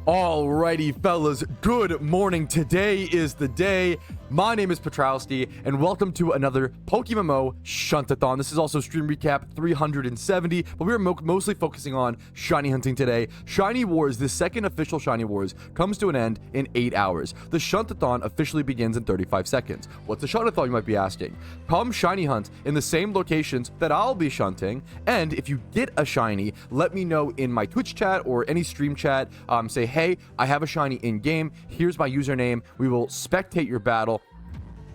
Alrighty, fellas, good morning. Today is the day. My name is Patrouski, and welcome to another PokeMMO SHUNTATHON. This is also Stream Recap 370, but we are mostly focusing on Shiny hunting today. Shiny Wars, the second official Shiny Wars, comes to an end in 8 hours. The SHUNTATHON officially begins in 35 seconds. What's a SHUNTATHON, you might be asking? Come Shiny hunt in the same locations that I'll be shunting, and if you get a Shiny, let me know in my Twitch chat or any stream chat. Say, hey, I have a Shiny in-game. Here's my username. We will spectate your battle,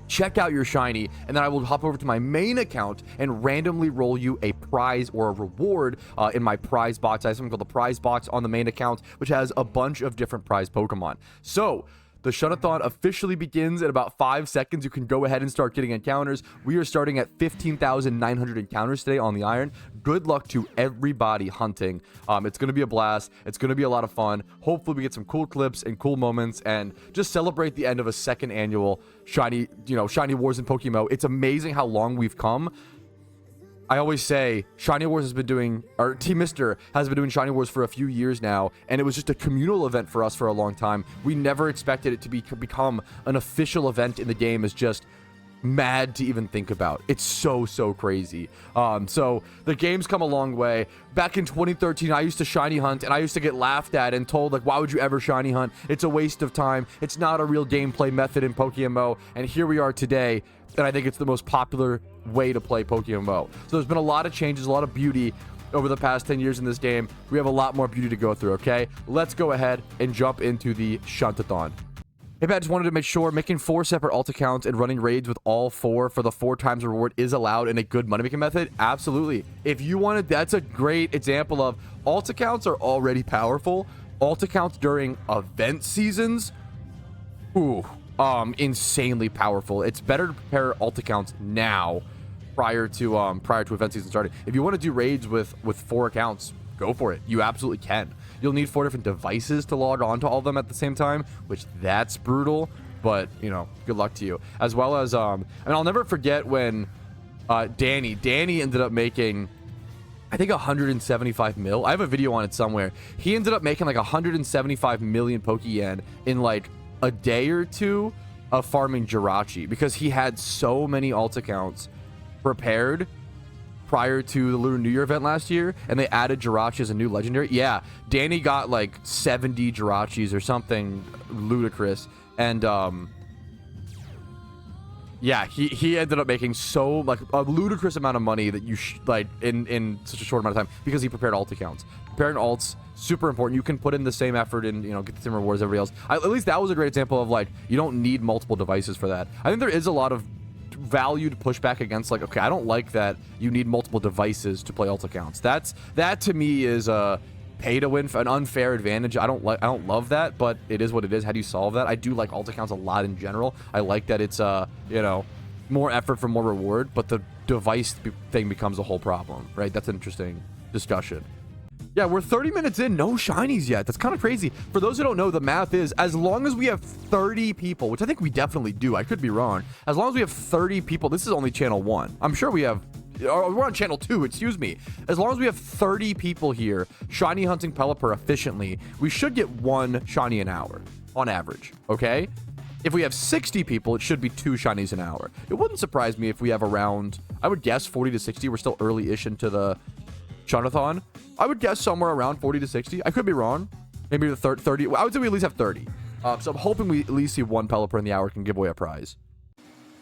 check out your Shiny, and then I will hop over to my main account and randomly roll you a prize or a reward in my prize box. I have something called the prize box on the main account, which has a bunch of different prize Pokemon. So the SHUNTATHON officially begins in about 5 seconds. You can go ahead and start getting encounters. We are starting at 15,900 encounters today on the Iron. Good luck to everybody hunting. It's going to be a blast. It's going to be a lot of fun. Hopefully we get some cool clips and cool moments and just celebrate the end of a second annual Shiny Wars in PokeMMO. It's amazing how long we've come. I always say Shiny Wars has been doing, or Team Mister has been doing Shiny Wars for a few years now, and it was just a communal event for us for a long time. We never expected it to become an official event in the game. Is just mad to even think about. It's so crazy. So the game's come a long way. Back in 2013, I used to Shiny hunt, and I used to get laughed at and told, like, why would you ever Shiny hunt? It's a waste of time. It's not a real gameplay method in PokeMMO, and here we are today, and I think it's the most popular way to play PokeMMO. So there's been a lot of changes, a lot of beauty over the past 10 years in this game. We have a lot more beauty to go through, okay? Let's go ahead and jump into the SHUNTATHON. Hey, Pat, just wanted to make sure making 4 separate alt accounts and running raids with all 4 for the 4 times reward is allowed in a good money-making method. Absolutely. If you wanted, that's a great example of alt accounts are already powerful. Alt accounts during event seasons, insanely powerful. It's better to prepare alt accounts now prior to event season starting. If you want to do raids with 4 accounts, go for it. You absolutely can. You'll need 4 different devices to log on to all of them at the same time, which that's brutal, but you know, good luck to you. As well as and I'll never forget when Danny ended up making, I think, 175 mil. I have a video on it somewhere. He ended up making like 175 million Pokeyen in like a day or two of farming Jirachi because he had so many alt accounts prepared prior to the Lunar New Year event last year, and they added Jirachi as a new legendary. Yeah, Danny got like 70 Jirachis or something ludicrous, and yeah, he ended up making so like a ludicrous amount of money that you like in such a short amount of time because he prepared alt accounts. Preparing alts, super important. You can put in the same effort and, you know, get the same rewards as everybody else. At least that was a great example of like, you don't need multiple devices for that. I think there is a lot of value to push back against, like, okay, I don't like that you need multiple devices to play alt accounts. That to me is a pay to win, an unfair advantage. I don't love that, but it is what it is. How do you solve that? I do like alt accounts a lot in general. I like that it's you know, more effort for more reward, but the device thing becomes a whole problem, right? That's an interesting discussion. Yeah, we're 30 minutes in, no shinies yet. That's kind of crazy. For those who don't know, the math is as long as we have 30 people, which I think we definitely do, I could be wrong. As long as we have 30 people, this is only channel 1. I'm sure we have, or we're on channel 2, excuse me. As long as we have 30 people here shiny hunting Pelipper efficiently, we should get 1 shiny an hour on average, okay? If we have 60 people, it should be 2 shinies an hour. It wouldn't surprise me if we have around, I would guess 40 to 60. We're still early-ish into the SHUNTATHON. I would guess somewhere around 40 to 60. I could be wrong. Maybe the 30. I would say we at least have 30. So I'm hoping we at least see 1 Pelipper in the hour can give away a prize.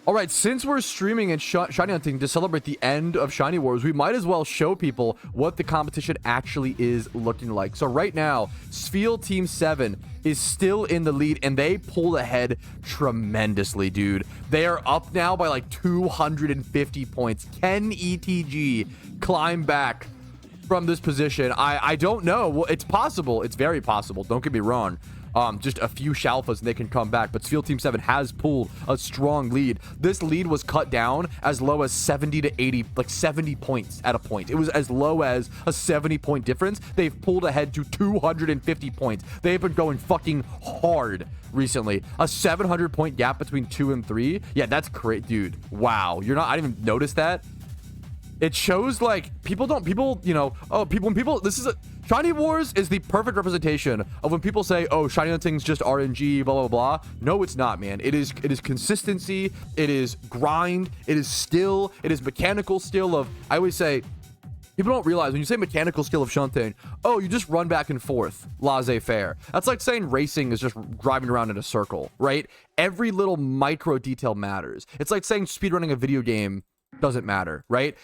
All right, since we're streaming and shiny hunting to celebrate the end of Shiny Wars, we might as well show people what the competition actually is looking like. So right now, Spheal Team 7 is still in the lead, and they pulled ahead tremendously, dude. They are up now by like 250 points. Can ETG climb back from this position? I don't know. Well, it's possible. It's very possible. Don't get me wrong. Just a few Shalfas and they can come back, but Spheal Team 7 has pulled a strong lead. This lead was cut down as low as 70 to 80, like 70 points at a point. It was as low as a 70-point difference. They've pulled ahead to 250 points. They've been going fucking hard recently. A 700-point gap between 2 and 3. Yeah, that's great, dude. Wow. I didn't even notice that. It shows like people, you know, oh, when people, Shiny Wars is the perfect representation of when people say, oh, shiny hunting's just RNG, blah, blah, blah. No, it's not, man. It is consistency. It is grind. It is skill. It is mechanical skill of, I always say, people don't realize when you say mechanical skill of shunting, oh, you just run back and forth, laissez-faire. That's like saying racing is just driving around in a circle, right? Every little micro detail matters. It's like saying speedrunning a video game doesn't matter, right?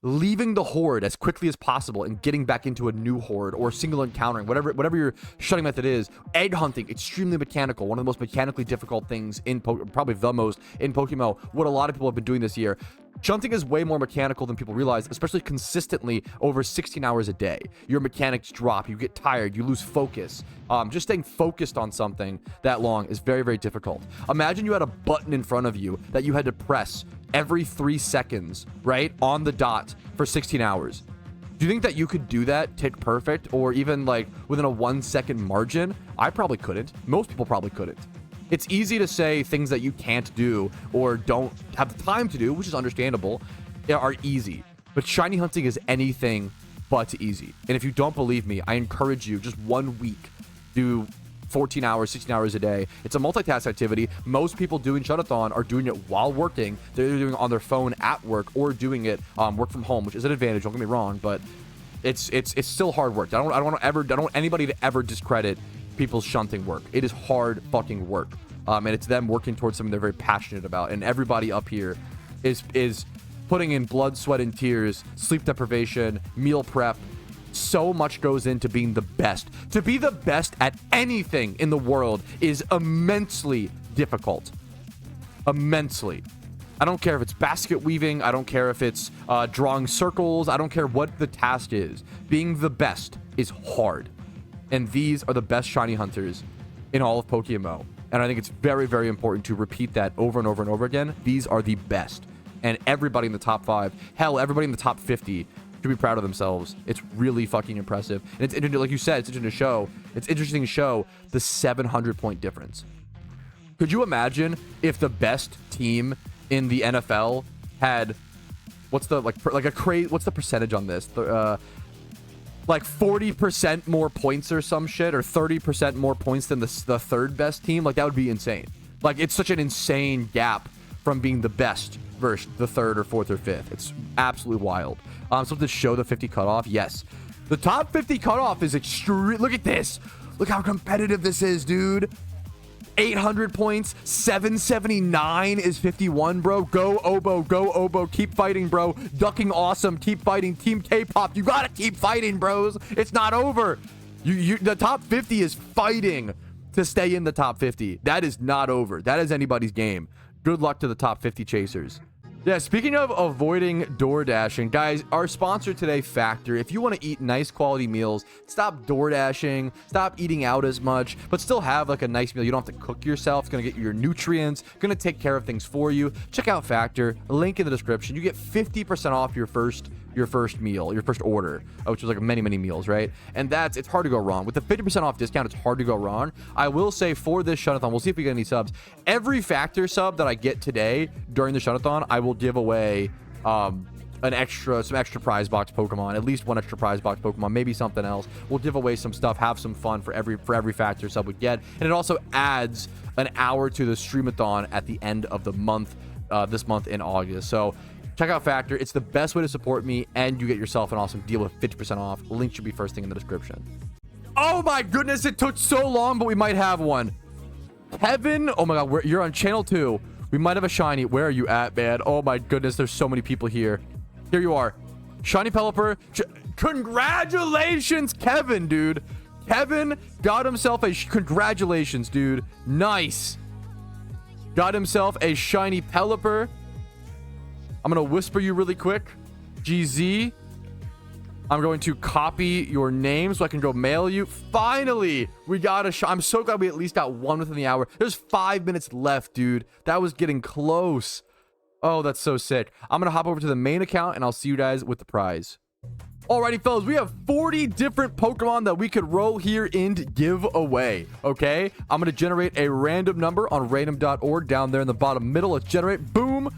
Leaving the horde as quickly as possible and getting back into a new horde or single encountering, whatever your shunting method is. Egg hunting, extremely mechanical, one of the most mechanically difficult things in probably the most in PokeMMO. What a lot of people have been doing this year. Shunting is way more mechanical than people realize, especially consistently over 16 hours a day. Your mechanics drop, you get tired, you lose focus. Just staying focused on something that long is very, very difficult. Imagine you had a button in front of you that you had to press every 3 seconds, right, on the dot for 16 hours. Do you think that you could do that tick perfect or even like within a 1 second margin? I probably couldn't. Most people probably couldn't. It's easy to say things that you can't do or don't have the time to do, which is understandable, are easy. But shiny hunting is anything but easy. And if you don't believe me, I encourage you just 1 week, do 14 hours, 16 hours a day. It's a multitask activity. Most people doing Shuntathon are doing it while working. They're either doing it on their phone at work or doing it work from home, which is an advantage. Don't get me wrong, but it's still hard work. I don't want anybody to ever discredit people's shunting work. It is hard fucking work. And it's them working towards something they're very passionate about. And everybody up here is putting in blood, sweat, and tears, sleep deprivation, meal prep. So much goes into being the best. To be the best at anything in the world is immensely difficult. Immensely. I don't care if it's basket weaving. I don't care if it's drawing circles. I don't care what the task is. Being the best is hard. And these are the best shiny hunters in all of PokeMMO. And I think it's very, very important to repeat that over and over and over again. These are the best. And everybody in the top 5, hell, everybody in the top 50 should be proud of themselves. It's really fucking impressive. And it's interesting, like you said, it's interesting to show the 700-point difference. Could you imagine if the best team in the NFL had, what's the percentage on this? Like 40% more points or some shit, or 30% more points than the third best team? Like, that would be insane. Like, it's such an insane gap from being the best versus the third or fourth or fifth. It's absolutely wild. So to show the 50 cutoff, yes. The top 50 cutoff is extreme. Look at this. Look how competitive this is, dude. 800 points, 779 is 51, bro. Go Obo, go Obo. Keep fighting, bro. Ducking awesome. Keep fighting. Team K-pop, you gotta keep fighting, bros. It's not over. The top 50 is fighting to stay in the top 50. That is not over. That is anybody's game. Good luck to the top 50 chasers. Yeah, speaking of avoiding door dashing, guys, our sponsor today, Factor. If you want to eat nice quality meals, stop door dashing, stop eating out as much, but still have like a nice meal. You don't have to cook yourself. It's going to get you your nutrients, going to take care of things for you. Check out Factor. Link in the description. You get 50% off your first meal, your first order, which is like many meals, right? And it's hard to go wrong. With the 50% off discount, it's hard to go wrong. I will say for this Shuntathon, we'll see if we get any subs. Every Factor sub that I get today during the Shuntathon, I will give away some extra prize box Pokemon, at least one extra prize box Pokemon, maybe something else. We'll give away some stuff, have some fun for every Factor sub we get. And it also adds an hour to the Streamathon at the end of the month, this month in August. So check out Factor. It's the best way to support me, and you get yourself an awesome deal with 50% off. Link should be first thing in the description. Oh my goodness, it took so long, but we might have one. Kevin, oh my god, you're on channel 2. We might have a shiny. Where are you at, man? Oh my goodness, there's so many people here. Here you are. Shiny Pelipper. Congratulations, Kevin, dude. Kevin got himself a... Congratulations, dude. Nice. Got himself a shiny Pelipper. I'm going to whisper you really quick. GZ. I'm going to copy your name so I can go mail you. Finally, we got a shot. I'm so glad we at least got one within the hour. There's 5 minutes left, dude. That was getting close. Oh, that's so sick. I'm going to hop over to the main account, and I'll see you guys with the prize. Alrighty, fellas, we have 40 different Pokemon that we could roll here and give away, okay? I'm going to generate a random number on random.org down there in the bottom middle. Let's generate, boom,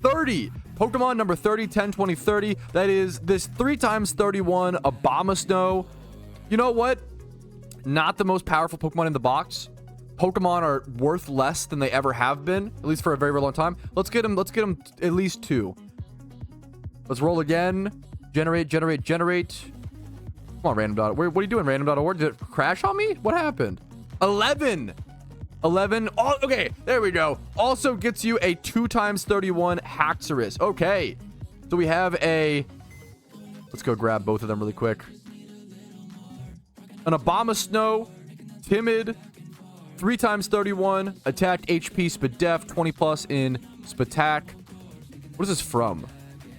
30. Pokemon number 30, 10, 20, 30. That is this 3 times 31 Abomasnow. You know what? Not the most powerful Pokemon in the box. Pokemon are worth less than they ever have been, at least for a very, very long time. Let's get them at least 2. Let's roll again. Generate. Come on, random.org. What are you doing, random.org? Did it crash on me? What happened? 11. Oh, okay, there we go. Also gets you a 2x31 Haxorus. Okay. So we have a... Let's go grab both of them really quick. An Abomasnow, Timid, 3x31, attack, HP, Spadef, 20+ in Spatak. What is this from?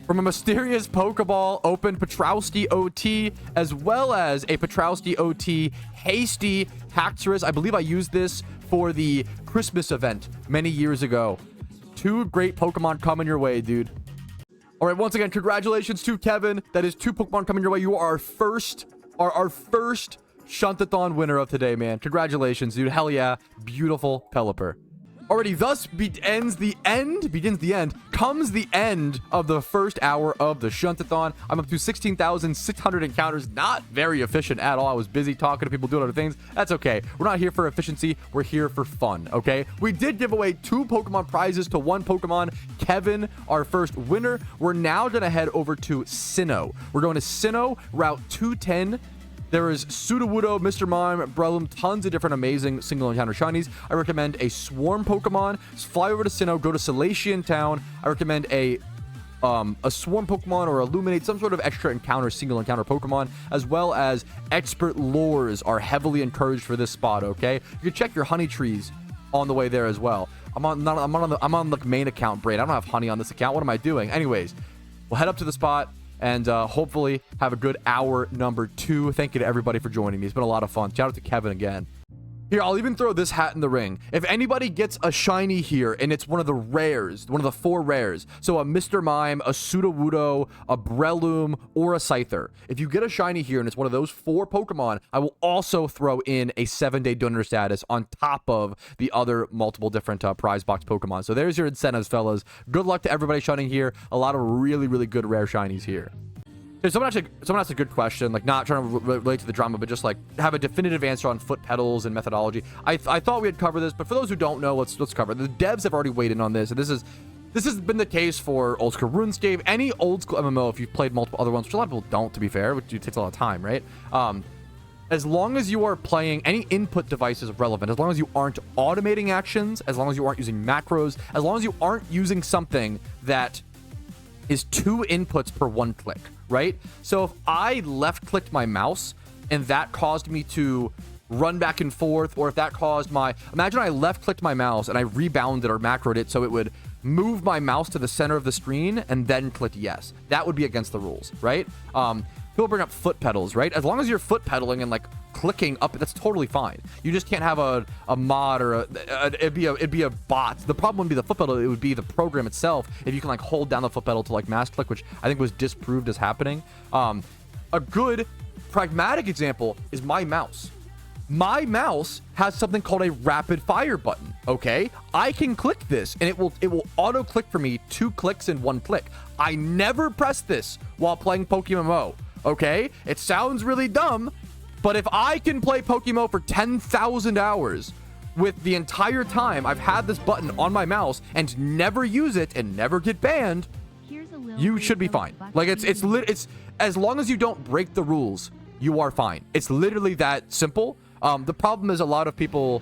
From a mysterious Pokeball, open Patrouski OT, as well as a Patrouski OT Hasty Haxorus. I believe I used this for the Christmas event many years ago. 2 great Pokemon coming your way, dude. All right, once again, congratulations to Kevin. That is 2 Pokemon coming your way. You are our first Shuntathon winner of today, man. Congratulations, dude. Hell yeah. Beautiful Pelipper. Alrighty, thus begins the end of the first hour of the Shuntathon. I'm up to 16,600 encounters. Not very efficient at all. I was busy talking to people, doing other things. That's okay. We're not here for efficiency. We're here for fun, okay? We did give away 2 Pokemon prizes to 1 Pokemon. Kevin, our first winner. We're now going to head over to Sinnoh. We're going to Sinnoh, Route 210. There is Sudowoodo, Mr. Mime, Breloom, tons of different amazing single encounter shinies. I recommend a Swarm Pokemon. Fly over to Sinnoh, go to Salatian Town. I recommend a Swarm Pokemon or Illuminate, some sort of extra encounter, single encounter Pokemon, as well as expert lures are heavily encouraged for this spot, okay? You can check your honey trees on the way there as well. I'm on the main account, Braid. I don't have honey on this account. What am I doing? Anyways, we'll head up to the spot and hopefully have a good hour number 2. Thank you to everybody for joining me. It's been a lot of fun. Shout out to Kevin again. Here, I'll even throw this hat in the ring. If anybody gets a shiny here, and it's one of the rares, one of the 4 rares, so a Mr. Mime, a Sudowoodo, a Breloom, or a Scyther. If you get a shiny here, and it's one of those 4 Pokemon, I will also throw in a 7-day donor status on top of the other multiple different prize box Pokemon. So there's your incentives, fellas. Good luck to everybody shining here. A lot of really, really good rare shinies here. Someone asked a good question, like not trying to relate to the drama, but just like have a definitive answer on foot pedals and methodology. I thought we had covered this, but for those who don't know, let's cover it. The devs have already weighed in on this, and this has been the case for old school RuneScape, any old school MMO if you've played multiple other ones, which a lot of people don't, to be fair, which takes a lot of time, right? As long as you are playing, any input device is relevant. As long as you aren't automating actions, as long as you aren't using macros, as long as you aren't using something that is 2 inputs per 1 click, right? So if I left clicked my mouse and that caused me to run back and forth, or if that caused imagine I left clicked my mouse and I rebounded or macroed it so it would move my mouse to the center of the screen and then clicked yes. That would be against the rules, right? People bring up foot pedals, right? As long as you're foot pedaling and like clicking up, that's totally fine. You just can't have a mod or it'd be a bot. The problem wouldn't be the foot pedal, it would be the program itself. If you can like hold down the foot pedal to like mass click, which I think was disproved as happening. A good pragmatic example is my mouse. My mouse has something called a rapid fire button, okay? I can click this and it will auto click for me 2 clicks in 1 click. I never press this while playing PokeMMO, okay? It sounds really dumb, but if I can play PokeMMO for 10,000 hours with the entire time I've had this button on my mouse and never use it and never get banned, you should be fine. Like it's as long as you don't break the rules, you are fine. It's literally that simple. The problem is a lot of people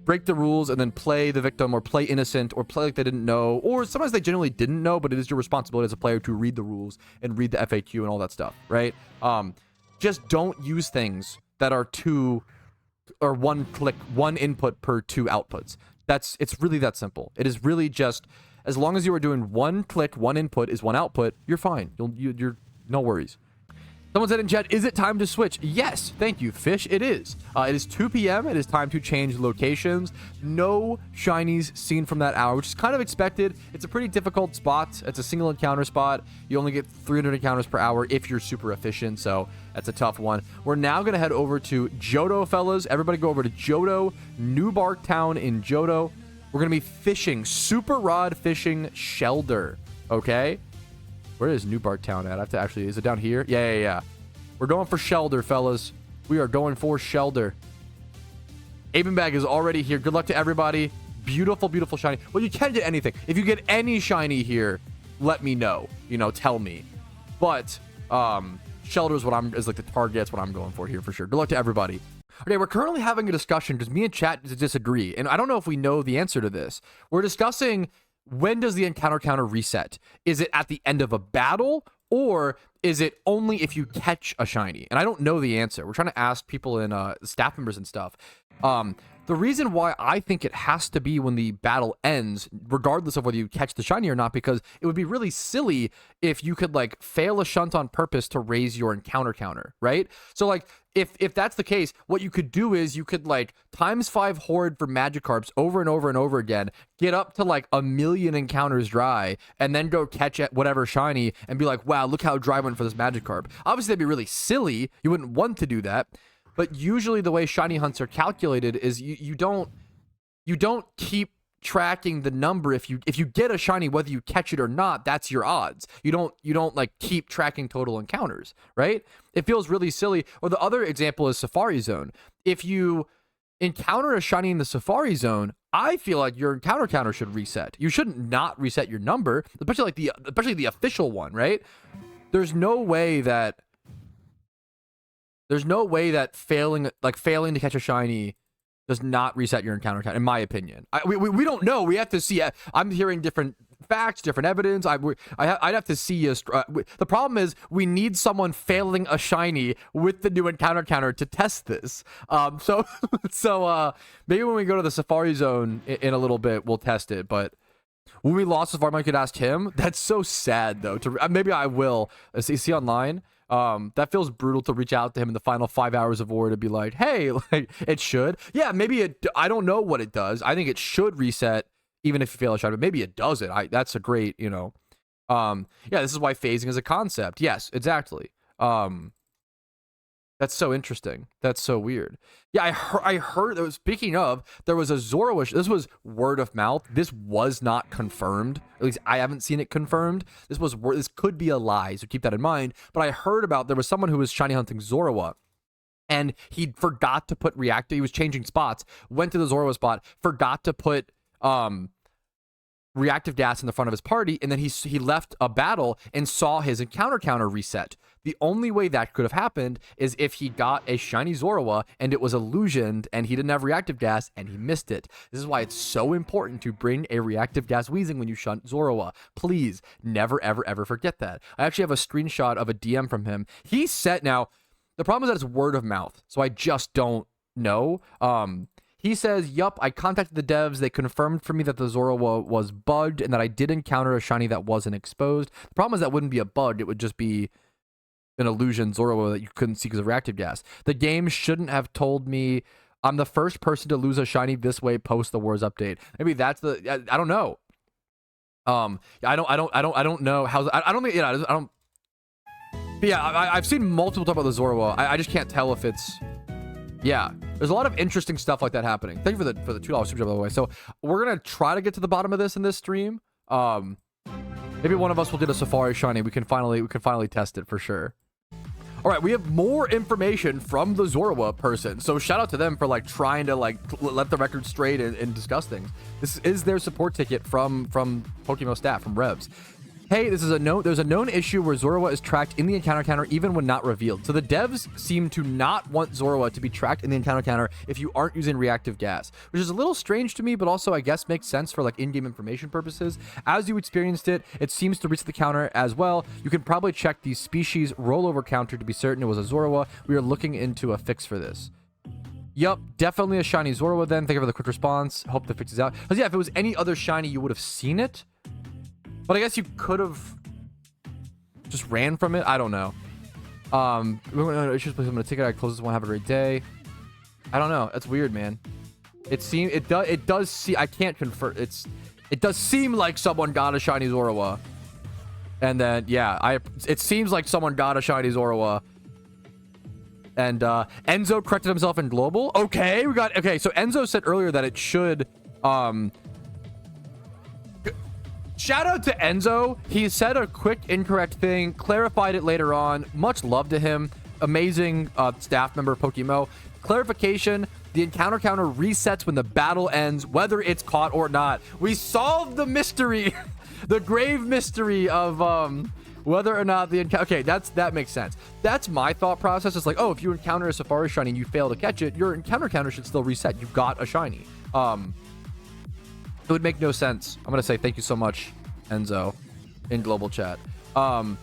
break the rules and then play the victim or play innocent or play like they didn't know, or sometimes they genuinely didn't know, but it is your responsibility as a player to read the rules and read the FAQ and all that stuff, right? Just don't use things that are 2 or 1 click, 1 input per 2 outputs. It's really that simple. It is really just, as long as you are doing 1 click, 1 input is 1 output, you're fine. You're no worries. Someone said in chat, is it time to switch? Yes, thank you, Fish. It is. It is 2 p.m. It is time to change locations. No shinies seen from that hour, which is kind of expected. It's a pretty difficult spot. It's a single encounter spot. You only get 300 encounters per hour if you're super efficient, so that's a tough one. We're now going to head over to Johto, fellas. Everybody go over to Johto, New Bark Town in Johto. We're going to be fishing, super rod fishing Shellder, okay? Where is New Bark Town at? I have to actually, is it down here? Yeah. We're going for Shellder, fellas. We are going for Shellder. Aven Bag is already here. Good luck to everybody. Beautiful, beautiful shiny. Well, you can get anything. If you get any shiny here, let me know. You know, tell me. But Shellder is like the target. That's what I'm going for here for sure. Good luck to everybody. Okay, we're currently having a discussion because me and chat disagree, and I don't know if we know the answer to this. We're discussing, when does the encounter counter reset? Is it at the end of a battle, or is it only if you catch a shiny? And I don't know the answer. We're trying to ask people in staff members and stuff. The reason why I think it has to be when the battle ends, regardless of whether you catch the shiny or not, because it would be really silly if you could like fail a shunt on purpose to raise your encounter counter, right? So like if that's the case, what you could do is you could like ×5 horde for Magikarps over and over and over again, get up to like 1,000,000 encounters dry, and then go catch at whatever shiny and be like, wow, look how dry I went for this Magikarp. Obviously that'd be really silly. You wouldn't want to do that. But usually the way shiny hunts are calculated is you don't keep tracking the number. If you get a shiny, whether you catch it or not, that's your odds. You don't like keep tracking total encounters, right? It feels really silly. Or the other example is Safari Zone. If you encounter a shiny in the Safari Zone, I feel like your encounter counter should reset. You shouldn't not reset your number, especially the official one, right? There's no way that failing to catch a shiny does not reset your encounter count, in my opinion. We don't know. We have to see. I'm hearing different facts, different evidence. I'd have to see. The problem is we need someone failing a shiny with the new encounter counter to test this. So maybe when we go to the Safari Zone in a little bit, we'll test it. But when we lost Safari, I could ask him. That's so sad, though. Maybe I will. See online. That feels brutal to reach out to him in the final 5 hours of war to be like, hey, like it should. Yeah, maybe I don't know what it does. I think it should reset even if you fail a shot, but maybe it doesn't. That's a great, yeah, this is why phasing is a concept. Yes, exactly. That's so interesting. That's so weird. Yeah, I heard that was, speaking of, there was a Zoroark. This was word of mouth. This was not confirmed. At least I haven't seen it confirmed. This could be a lie, so keep that in mind. But I heard about there was someone who was shiny hunting Zoroark, and he forgot to put reactive. He was changing spots, went to the Zoroark spot, forgot to put reactive gas in the front of his party, and then he left a battle and saw his encounter counter reset. The only way that could have happened is if he got a shiny Zoroark and it was illusioned and he didn't have reactive gas and he missed it. This is why it's so important to bring a reactive gas Weezing when you shunt Zoroark. Please never ever ever forget that. I actually have a screenshot of a DM from him. He said, now the problem is that it's word of mouth, so I just don't know. He says, yup, I contacted the devs. They confirmed for me that the Zoroark was bugged and that I did encounter a shiny that wasn't exposed. The problem is that wouldn't be a bug. It would just be an illusion Zoroark that you couldn't see because of reactive gas. The game shouldn't have told me I'm the first person to lose a shiny this way post the Wars update. Maybe that's the, I don't know. I don't know how, I don't think, yeah, I don't. But yeah, I've seen multiple talk about the Zoroark. I just can't tell if it's, yeah, there's a lot of interesting stuff like that happening. Thank you for the $2 super chat, by the way. So we're gonna try to get to the bottom of this in this stream. Maybe one of us will do a Safari shiny. We can finally test it for sure. All right, we have more information from the Zoroark person. So shout out to them for like trying to like let the record straight and discuss things. This is their support ticket from PokeMMO staff, from Revs. Hey, there's a known issue where Zoroark is tracked in the encounter counter even when not revealed. So the devs seem to not want Zoroark to be tracked in the encounter counter if you aren't using reactive gas, which is a little strange to me, but also I guess makes sense for like in-game information purposes. As you experienced it, it seems to reach the counter as well. You can probably check the species rollover counter to be certain it was a Zoroark. We are looking into a fix for this. Yup, definitely a shiny Zoroark then. Thank you for the quick response. Hope the fix is out. Because yeah, if it was any other shiny, you would have seen it. But I guess you could have just ran from it. I don't know. I'm going to take it. I close this one. Have a great day. I don't know. That's weird, man. It does see. I can't confirm. It does seem like someone got a shiny Zoroark. And then yeah, it seems like someone got a shiny Zoroark. And Enzo corrected himself in global. Okay, so Enzo said earlier that it should shout out to Enzo. He said a quick incorrect thing, clarified it later on. Much love to him. amazing staff member of PokeMMO. Clarification, the encounter counter resets when the battle ends, whether it's caught or not. We solved the mystery, the grave mystery of whether or not the encounter... Okay, that makes sense. That's my thought process. It's like, oh, if you encounter a Safari shiny and you fail to catch it, your encounter counter should still reset. You've got a shiny. It would make no sense. I'm going to say thank you so much, Enzo, in global chat.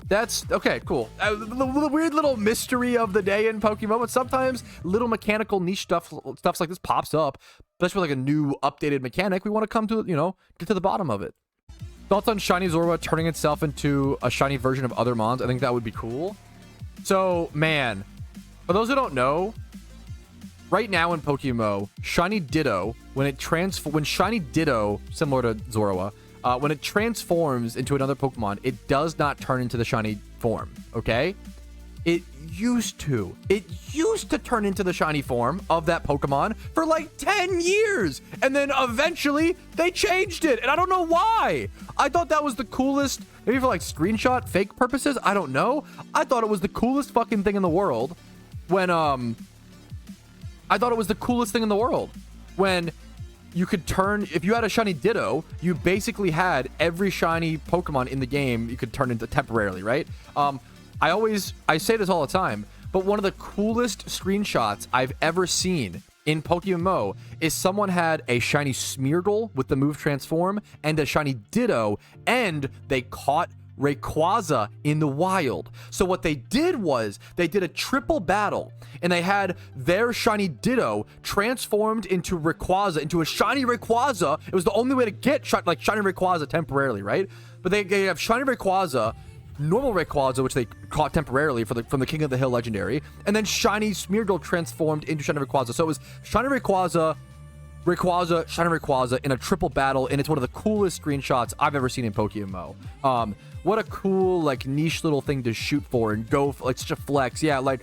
That's okay, cool. The weird little mystery of the day in Pokemon, but sometimes little mechanical niche stuff like this pops up, especially with like a new updated mechanic. We want to come to, you know, get to the bottom of it. Thoughts on shiny Zorua turning itself into a shiny version of other mons? I think that would be cool. So, man, for those who don't know, right now in Pokemon, shiny Ditto, when shiny Ditto, similar to Zorua, when it transforms into another Pokemon, it does not turn into the shiny form, okay? It used to turn into the shiny form of that Pokemon for like 10 years. And then eventually they changed it. And I don't know why. I thought that was the coolest, maybe for like screenshot fake purposes. I don't know. I thought it was the coolest fucking thing in the world when, you could turn, if you had a shiny Ditto, you basically had every shiny Pokemon in the game you could turn into temporarily, right? I say this all the time, but one of the coolest screenshots I've ever seen in PokeMMO is someone had a shiny Smeargle with the move Transform and a shiny Ditto, and they caught Rayquaza in the wild. So what they did was they did a triple battle, and they had their shiny Ditto transformed into Rayquaza, into a shiny Rayquaza. It was the only way to get shiny Rayquaza temporarily, right? But they have shiny Rayquaza, normal Rayquaza, which they caught temporarily from the King of the Hill legendary, and then shiny Smeargle transformed into shiny Rayquaza. So it was shiny Rayquaza, shiny Rayquaza in a triple battle, and it's one of the coolest screenshots I've ever seen in PokeMMO. What a cool, like, niche little thing to shoot for and go for, like, such a flex. Yeah, like,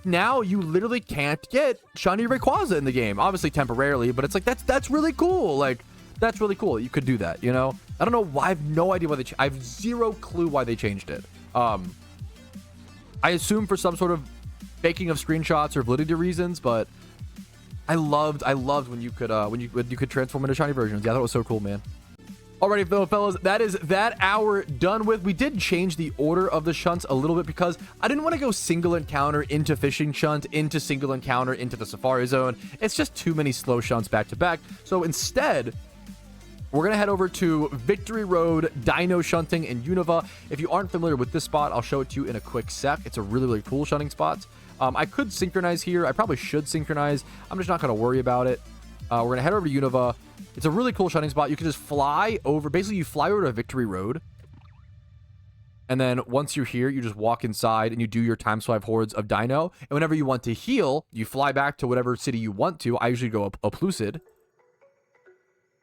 now you literally can't get shiny Rayquaza in the game. Obviously temporarily, but it's like, that's really cool. Like, that's really cool. You could do that, you know? I don't know why. I have no idea why I have zero clue why they changed it. I assume for some sort of faking of screenshots or validity reasons, but I loved when you could transform into shiny versions. Yeah, that was so cool, man. Alrighty, fellas, that is that hour done with. We did change the order of the shunts a little bit because I didn't want to go single encounter into fishing shunt, into single encounter into the Safari Zone. It's just too many slow shunts back to back. So instead, we're going to head over to Victory Road, Deino shunting in Unova. If you aren't familiar with this spot, I'll show it to you in a quick sec. It's a really, really cool shunting spot. I could synchronize here. I probably should synchronize. I'm just not going to worry about it. We're going to head over to Unova. It's a really cool shunting spot. You can just fly over. Basically, you fly over to Victory Road. And then once you're here, you just walk inside and you do your time swipe hordes of Deino. And whenever you want to heal, you fly back to whatever city you want to. I usually go up Lucid.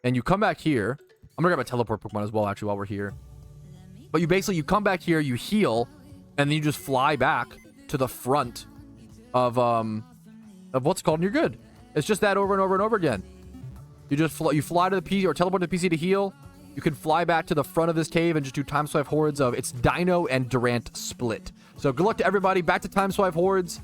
And you come back here. I'm going to grab a teleport Pokemon as well, actually, while we're here. But you come back here, you heal, and then you just fly back to the front of what's called, and you're good. It's just that over and over and over again. You fly to the PC or teleport to the PC to heal. You can fly back to the front of this cave and just do time swipe hordes of it's Deino and Durant split. So good luck to everybody. Back to time swipe hordes.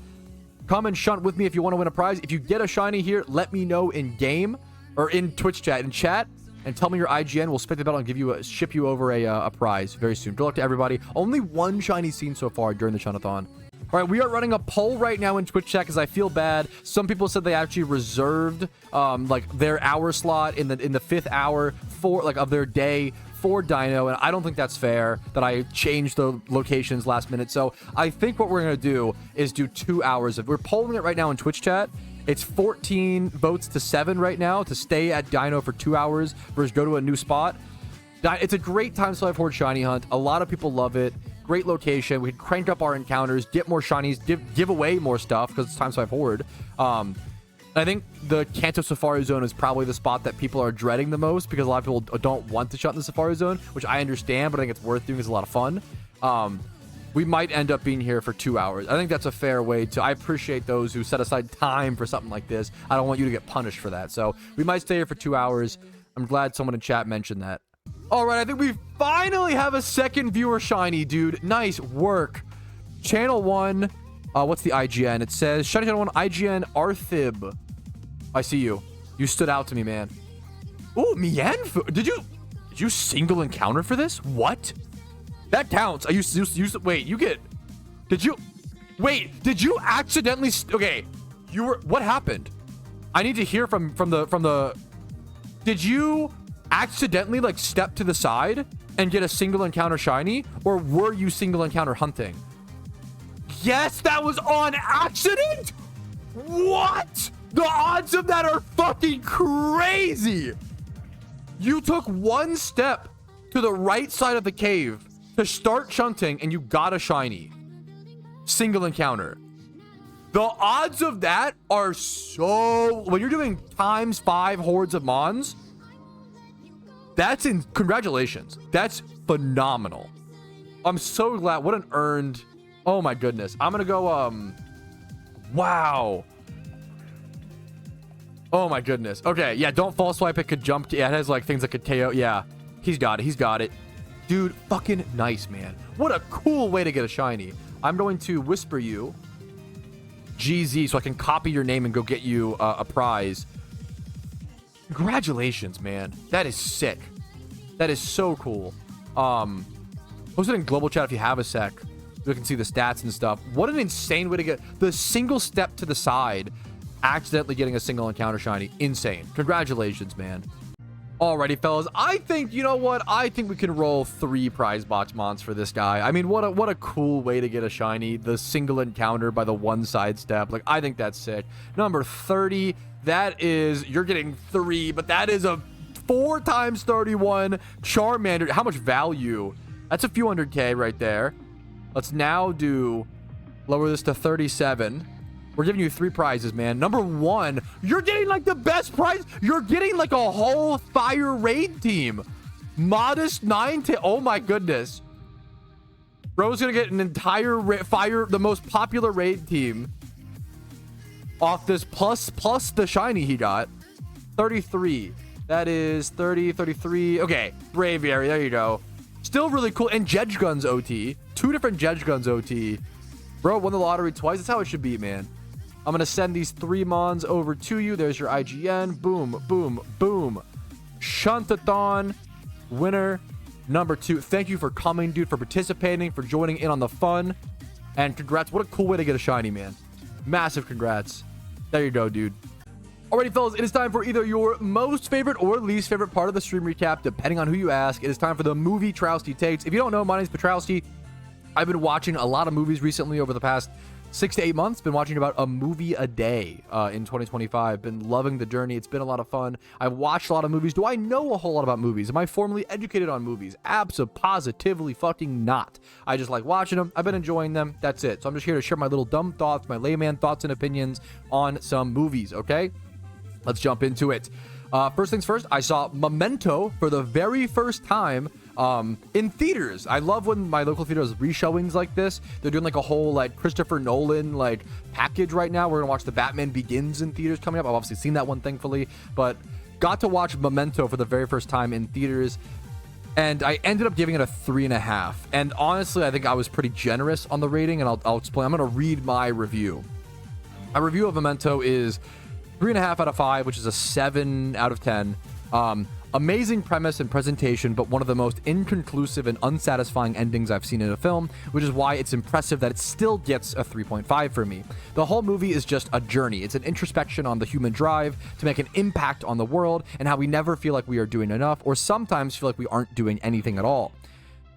Come and shunt with me if you want to win a prize. If you get a shiny here, let me know in game or in Twitch chat, and tell me your IGN. We'll spit the belt and ship you over a prize very soon. Good luck to everybody. Only one shiny seen so far during the SHUNTATHON. All right, we are running a poll right now in Twitch chat because I feel bad. Some people said they actually reserved like their hour slot in the 5th hour for of their day for Deino, and I don't think that's fair that I changed the locations last minute. So I think what we're gonna do is do 2 hours of. We're polling it right now in Twitch chat. It's 14 votes to 7 right now to stay at Deino for 2 hours versus go to a new spot. It's a great time swipe horde shiny hunt. A lot of people love it. Great location. We can crank up our encounters, get more shinies, give away more stuff because it's time swipe horde. I think the Kanto Safari Zone is probably the spot that people are dreading the most because a lot of people don't want to shunt in the Safari Zone, which I understand, but I think it's worth doing. It's a lot of fun. We might end up being here for 2 hours. I think that's a fair way to... I appreciate those who set aside time for something like this. I don't want you to get punished for that. So we might stay here for 2 hours. I'm glad someone in chat mentioned that. All right, I think we finally have a second viewer shiny, dude. Nice work. Channel 1 What's the IGN? It says SHUNTATON 1 IGN Arthib. I see you. You stood out to me, man. Ooh, Mienfu. Did you single encounter for this? What? That counts. Wait, you get... Did you accidentally... Okay, what happened? I need to hear from the... Did you accidentally, like, step to the side and get a single encounter shiny? Or were you single encounter hunting? Yes, that was on accident? What? The odds of that are fucking crazy. You took one step to the right side of the cave to start shunting and you got a shiny. Single encounter. The odds of that are so... When you're doing ×5 hordes of mons, that's in... Congratulations. That's phenomenal. I'm so glad. What an earned... Oh my goodness. I'm gonna go, wow. Oh my goodness. Okay, yeah, don't false swipe. It could jump. Yeah, it has like things that could KO. Yeah, he's got it. He's got it. Dude, fucking nice, man. What a cool way to get a shiny. I'm going to whisper you GZ so I can copy your name and go get you a prize. Congratulations, man. That is sick. That is so cool. Post it in global chat if you have a sec. You can see the stats and stuff. What an insane way to get the single step to the side, accidentally getting a single encounter shiny. Insane. Congratulations, man. Alrighty, fellas. I think, you know what? I think we can roll 3 prize box mons for this guy. I mean, what a cool way to get a shiny. The single encounter by the one side step. Like, I think that's sick. Number 30. That is, you're getting 3, but that is a 4 times 31 Charmander. How much value? That's a few $100K right there. Let's now lower this to 37. We're giving you 3 prizes, man. Number 1, you're getting like the best prize. You're getting like a whole fire raid team. Modest 9 to... Oh my goodness. Bro's gonna get an entire the most popular raid team off this plus the shiny he got. 33. That is 30, 33. Okay, Braviary, there you go. Still really cool. And Jedge Guns OT. 2 different Jedge Guns OT. Bro won the lottery twice. That's how it should be, man. I'm going to send these 3 mons over to you. There's your IGN. Boom, boom, boom. SHUNTATHON winner number 2. Thank you for coming, dude, for participating, for joining in on the fun. And congrats. What a cool way to get a shiny, man. Massive congrats. There you go, dude. Alrighty, fellas, it is time for either your most favorite or least favorite part of the stream recap, depending on who you ask. It is time for the MOVIETROUSKI takes. If you don't know, my name is Patrouski. I've been watching a lot of movies recently over the past 6 to 8 months. Been watching about a movie a day in 2025. Been loving the journey. It's been a lot of fun. I've watched a lot of movies. Do I know a whole lot about movies? Am I formally educated on movies? Absolutely fucking not. I just like watching them. I've been enjoying them. That's it. So I'm just here to share my little dumb thoughts, my layman thoughts and opinions on some movies, okay? Let's jump into it. First things first, I saw Memento for the very first time in theaters. I love when my local theater has re-showings like this. They're doing like a whole like Christopher Nolan like package right now. We're gonna watch The Batman Begins in theaters coming up. I've obviously seen that one, thankfully, but got to watch Memento for the very first time in theaters. And I ended up giving it a 3.5. And honestly, I think I was pretty generous on the rating, and I'll explain. I'm gonna read my review. My review of Memento is 3.5 out of 5, which is a 7 out of 10. Amazing premise and presentation, but one of the most inconclusive and unsatisfying endings I've seen in a film, which is why it's impressive that it still gets a 3.5 for me. The whole movie is just a journey. It's an introspection on the human drive to make an impact on the world and how we never feel like we are doing enough, or sometimes feel like we aren't doing anything at all.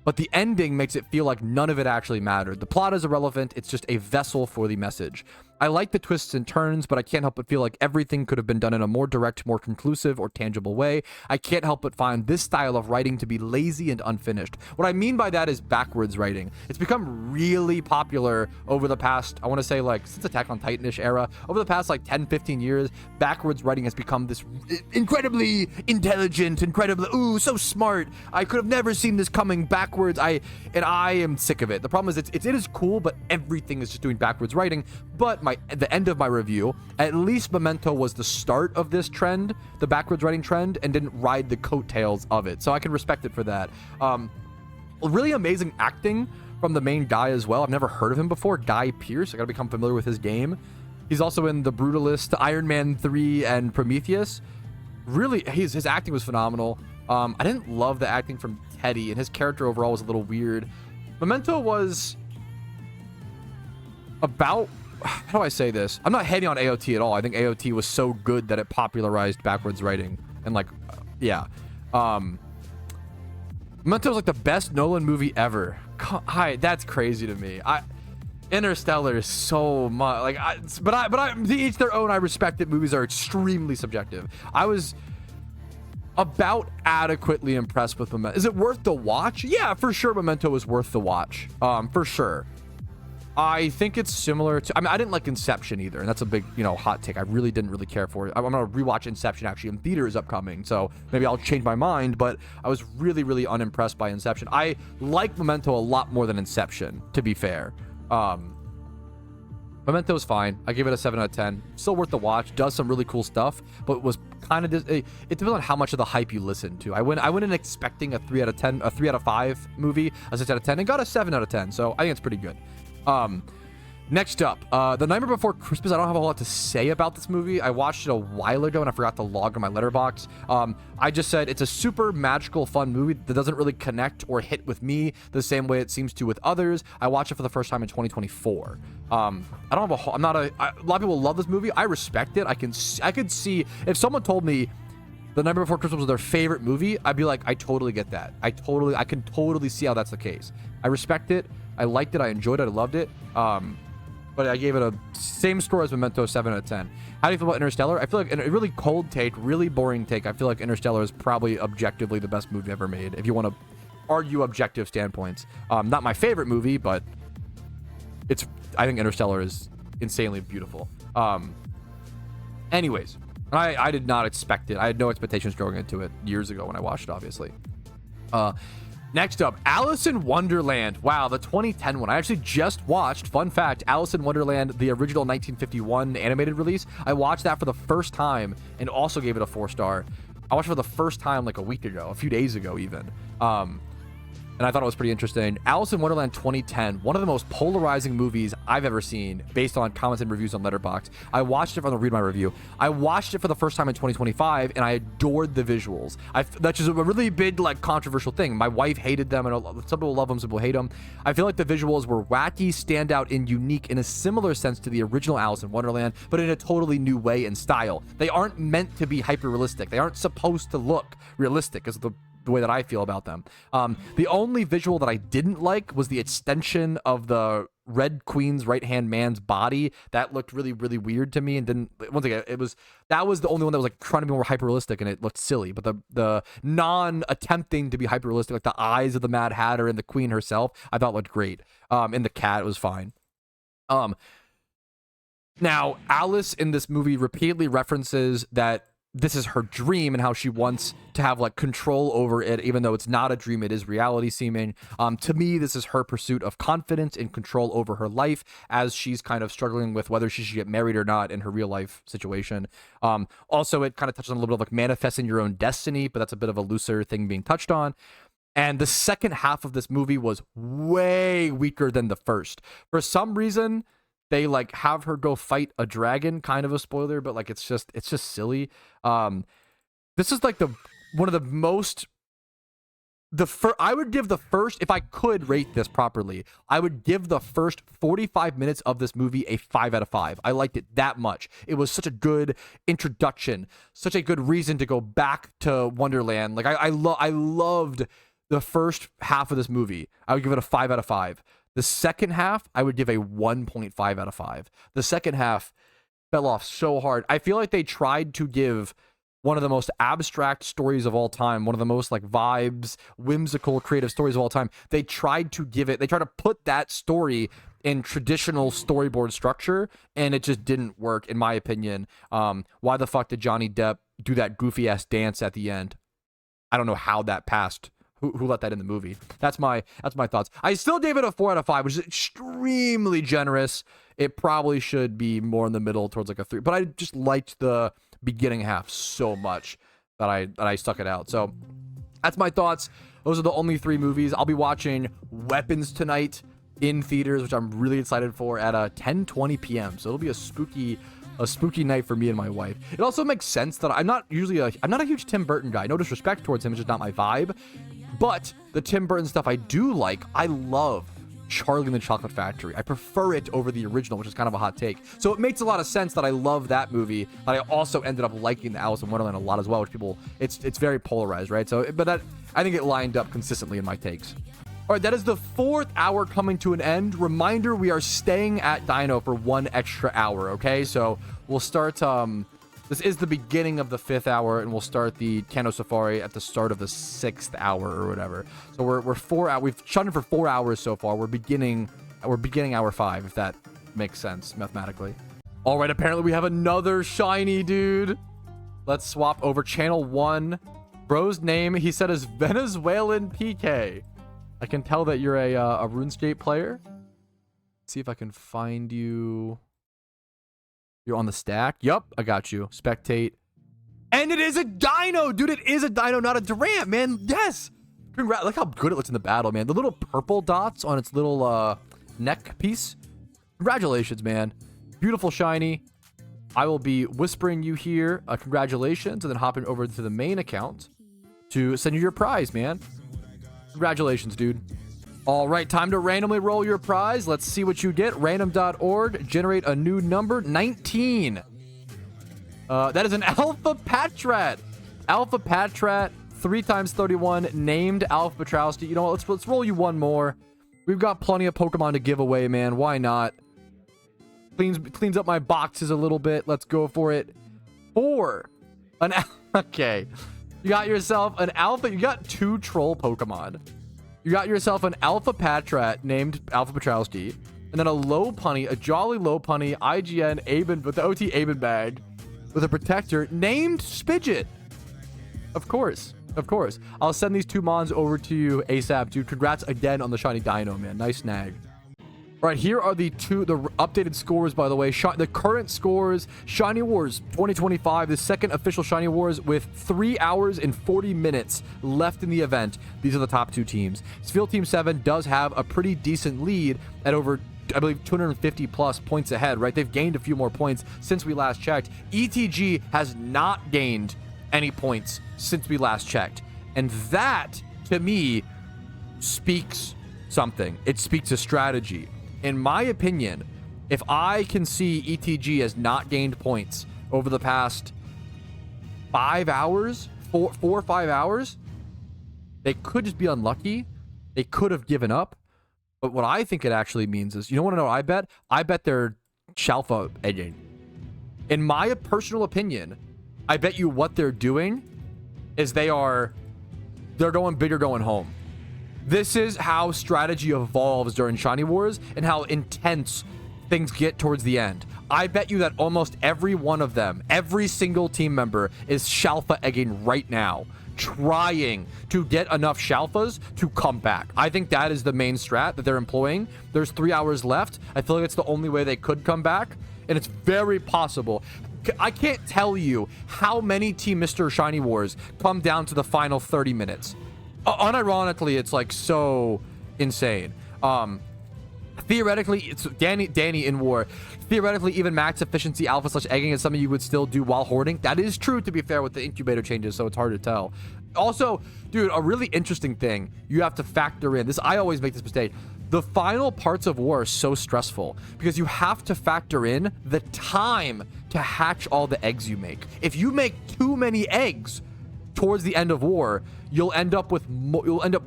But the ending makes it feel like none of it actually mattered. The plot is irrelevant. It's just a vessel for the message. I like the twists and turns, but I can't help but feel like everything could have been done in a more direct, more conclusive, or tangible way. I can't help but find this style of writing to be lazy and unfinished. What I mean by that is backwards writing. It's become really popular over the past, I want to say like since Attack on Titan-ish era, over the past like 10, 15 years, backwards writing has become this incredibly intelligent, ooh, so smart. I could have never seen this coming backwards. I am sick of it. The problem is it is cool, but everything is just doing backwards writing. But the end of my review, at least Memento was the start of this trend, the backwards writing trend, and didn't ride the coattails of it. So I can respect it for that. Really amazing acting from the main guy as well. I've never heard of him before. Guy Pearce. I gotta become familiar with his game. He's also in The Brutalist, Iron Man 3, and Prometheus. Really, his acting was phenomenal. I didn't love the acting from Teddy, and his character overall was a little weird. Memento was about... How do I say this? I'm not hating on AOT at all. I think AOT was so good that it popularized backwards writing. And, like, yeah. Memento was, like, the best Nolan movie ever. Hi, that's crazy to me. Interstellar is so much like, but to each their own. I respect that movies are extremely subjective. I was about adequately impressed with Memento. Is it worth the watch? Yeah, for sure. Memento is worth the watch. For sure. I think it's similar to, I mean, I didn't like Inception either, and that's a big, hot take. I really didn't really care for it. I'm gonna rewatch Inception actually in theaters upcoming, so maybe I'll change my mind, but I was really, really unimpressed by Inception. I like Memento a lot more than Inception, to be fair. Memento's fine. I give it a 7 out of 10. Still worth the watch. Does some really cool stuff, but was kind of it depends on how much of the hype you listen to. I went in expecting a 3 out of 10, a 3 out of 5 movie, a 6 out of 10, and got a 7 out of 10. So I think it's pretty good. Next up, The Nightmare Before Christmas. I don't have a whole lot to say about this movie. I watched it a while ago and I forgot to log on my letterbox. I just said it's a super magical, fun movie that doesn't really connect or hit with me the same way it seems to with others. I watched it for the first time in 2024. I don't have a lot of people love this movie. I respect it. I could see if someone told me The Nightmare Before Christmas was their favorite movie, I'd be like, I totally get that. I can totally see how that's the case. I respect it. I liked it. I enjoyed it. I loved it. But I gave it a same score as Memento, 7 out of 10. How do you feel about Interstellar? I feel like a really cold take, really boring take. I feel like Interstellar is probably objectively the best movie ever made, if you want to argue objective standpoints. Not my favorite movie, but I think Interstellar is insanely beautiful. Anyways, I did not expect it. I had no expectations going into it years ago when I watched it, obviously. Next up, Alice in Wonderland. Wow, the 2010 one. I actually just watched, fun fact, Alice in Wonderland, the original 1951 animated release. I watched that for the first time and also gave it a 4-star. I watched it for the first time like a week ago, a few days ago even. And I thought it was pretty interesting. Alice in Wonderland 2010, one of the most polarizing movies I've ever seen based on comments and reviews on Letterboxd. I watched it for the read my review. I watched it for the first time in 2025 and I adored the visuals. That's just a really big, like, controversial thing. My wife hated them, and some people love them, some people hate them. I feel like the visuals were wacky, standout, and unique in a similar sense to the original Alice in Wonderland, but in a totally new way and style. They aren't meant to be hyper-realistic. They aren't supposed to look realistic, is the way that I feel about them. The only visual that I didn't like was the extension of the Red Queen's right-hand man's body. That looked really, really weird to me, and didn't, once again, that was the only one that was like trying to be more hyper-realistic, and it looked silly. But the non-attempting to be hyper-realistic, like the eyes of the Mad Hatter and the Queen herself, I thought looked great. And the cat was fine. Now, Alice in this movie repeatedly references that this is her dream and how she wants to have like control over it, even though it's not a dream, it is reality seeming. To me, this is her pursuit of confidence and control over her life as she's kind of struggling with whether she should get married or not in her real life situation. Also, it kind of touches on a little bit of like manifesting your own destiny, but that's a bit of a looser thing being touched on. And the second half of this movie was way weaker than the first. For some reason, they like have her go fight a dragon, kind of a spoiler, but like it's just silly. This is like one of the most, I would give the first, if I could rate this properly, I would give the first 45 minutes of this movie a 5 out of 5. I liked it that much. It was such a good introduction, such a good reason to go back to Wonderland. Like I loved the first half of this movie. I would give it a 5 out of 5. The second half, I would give a 1.5 out of 5. The second half fell off so hard. I feel like they tried to give one of the most abstract stories of all time, one of the most like vibes, whimsical, creative stories of all time. They tried to put that story in traditional storyboard structure, and it just didn't work, in my opinion. Why the fuck did Johnny Depp do that goofy ass dance at the end? I don't know how that passed. Who let that in the movie? That's my thoughts. I still gave it a 4 out of 5, which is extremely generous. It probably should be more in the middle towards like a 3, but I just liked the beginning half so much that I stuck it out. So that's my thoughts. Those are the only 3 movies. I'll be watching Weapons tonight in theaters, which I'm really excited for, at 10:20 p.m. So it'll be a spooky night for me and my wife. It also makes sense that I'm not a huge Tim Burton guy. No disrespect towards him, it's just not my vibe. But the Tim Burton stuff I do like. I love Charlie and the Chocolate Factory. I prefer it over the original, which is kind of a hot take. So it makes a lot of sense that I love that movie, but I also ended up liking the Alice in Wonderland a lot as well, which people, it's very polarized, right? So, but that, I think it lined up consistently in my takes. All right, that is the 4th hour coming to an end. Reminder, we are staying at Deino for 1 extra hour, okay? So we'll start, this is the beginning of the 5th hour, and we'll start the Kanto Safari at the start of the 6th hour or whatever. So we're 4 hours. We've shunted for 4 hours so far. We're beginning hour 5, if that makes sense mathematically. All right, apparently we have another shiny, dude. Let's swap over. Channel 1. Bro's name, he said, is Venezuelan PK. I can tell that you're a RuneScape player. Let's see if I can find you. You're on the stack. Yup, I got you. Spectate. And it is a Deino, dude. It is a Deino, not a Durant, man. Yes. Congrats. Look how good it looks in the battle, man. The little purple dots on its little neck piece. Congratulations, man. Beautiful shiny. I will be whispering you here congratulations, and then hopping over to the main account to send you your prize, man. Congratulations, dude. All right, time to randomly roll your prize. Let's see what you get. Random.org. Generate a new number. 19. That is an Alpha Patrat. Alpha Patrat. 3 times 31. Named Alpha Patrouski. You know what? Let's roll you one more. We've got plenty of Pokemon to give away, man. Why not? Cleans up my boxes a little bit. Let's go for it. 4. Okay. You got yourself an Alpha. You got 2 troll Pokemon. You got yourself an Alpha Patrat named Alpha Patrouski, and then a Lopunny, a Jolly Lopunny, IGN Aben with the OT Aben bag with a protector named Spidget. Of course. I'll send these 2 mons over to you ASAP, dude. Congrats again on the shiny Deino, man. Nice snag. All right, here are the updated scores, by the way. The current scores: Shiny Wars 2025, the 2nd official Shiny Wars, with 3 hours and 40 minutes left in the event. These are the top 2 teams. Field Team 7 does have a pretty decent lead at over, I believe, 250 plus points ahead, right? They've gained a few more points since we last checked. ETG has not gained any points since we last checked. And that, to me, speaks something. It speaks a strategy. In my opinion, if I can see ETG has not gained points over the past 5 hours, 4 or 5 hours, they could just be unlucky. They could have given up. But what I think it actually means is, you don't want to know what I bet? I bet they're Shalfa egging. In my personal opinion, I bet you what they're doing is they're going big or going home. This is how strategy evolves during Shiny Wars and how intense things get towards the end. I bet you that almost every one of them, every single team member, is Shalfa egging right now, trying to get enough Shalfas to come back. I think that is the main strat that they're employing. There's 3 hours left. I feel like it's the only way they could come back, and it's very possible. I can't tell you how many Team Mr. Shiny Wars come down to the final 30 minutes. Unironically, it's like so insane. Theoretically, it's Danny in war. Theoretically, even max efficiency alpha / egging is something you would still do while hoarding. That is true, to be fair, with the incubator changes, so it's hard to tell. Also, dude, a really interesting thing you have to factor in. I always make this mistake. The final parts of war are so stressful because you have to factor in the time to hatch all the eggs you make. If you make too many eggs towards the end of war, you'll end up